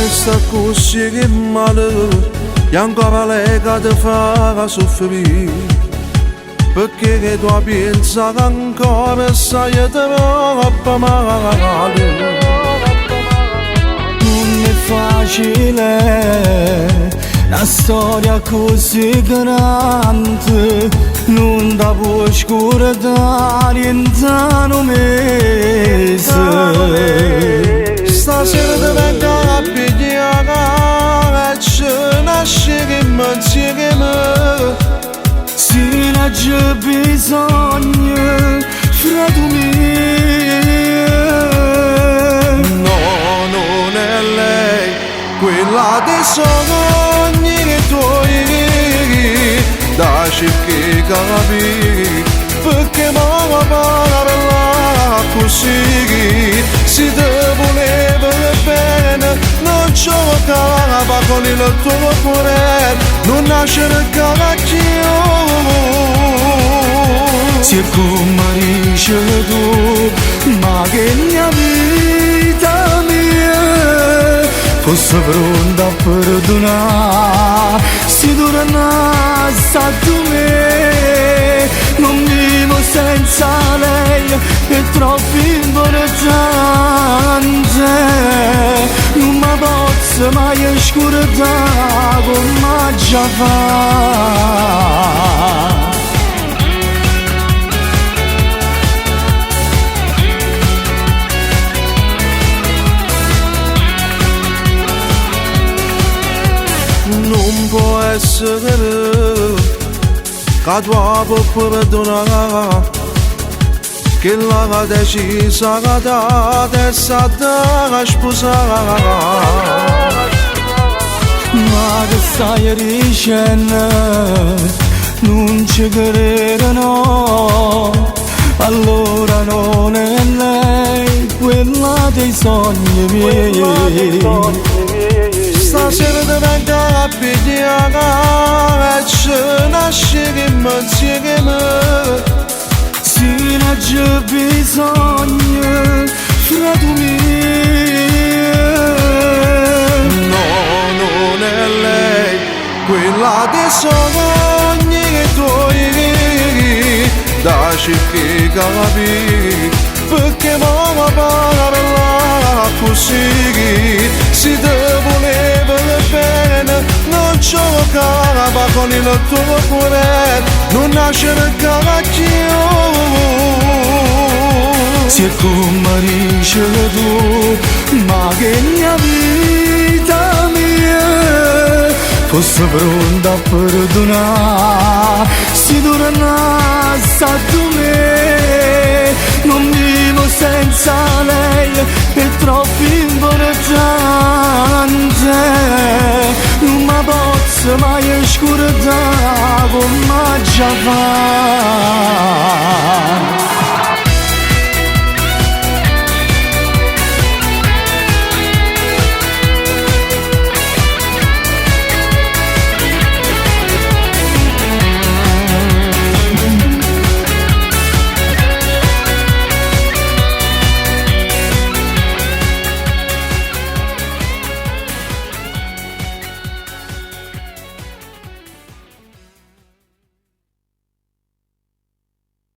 resta così che male e ancora lei che ti fa soffrire, perché che tu pensi che ancora sai troppo male. Non è facile una storia così grande, non da puoi scordare in un mese. Stasera ti vengo a pigliare e ci nasceremo insieme. Se non c'è bisogno, fratello mio. No, non è lei, quella dei sogni che tuoi, da cercare capire, perché mi parla così. Se te voleva bene, non giocava con il tuo cuore, non nascere cavacchio. Se come dici tu, ma che mia vita mia fosse pronta a perdonare, se tu tornassi a me, non vivo senza lei, è troppo importante, non mi posso mai scordare come già fa. Non può essere che tu puoi perdonare, che la decisa che te stata sposare. Ma che stai dicendo? Non ci credo, no. Allora non è lei quella dei sogni miei. Stasera ti vengo a pigliare e ci nasceremo insieme. Se non c'è bisogno, fratello mio. No, non è lei, quella dei sogni che tuoi, da cercare capire, perché mi parla così. Se te voleva bene, non giocava con il tuo cuore, non nascere cavacchio. Se come dici tu, ma che mia vita mia fosse pronta a perdonare, se tu tornassi a me, non vivo senza lei, è troppo importante, non mi posso mai scordare come già fa.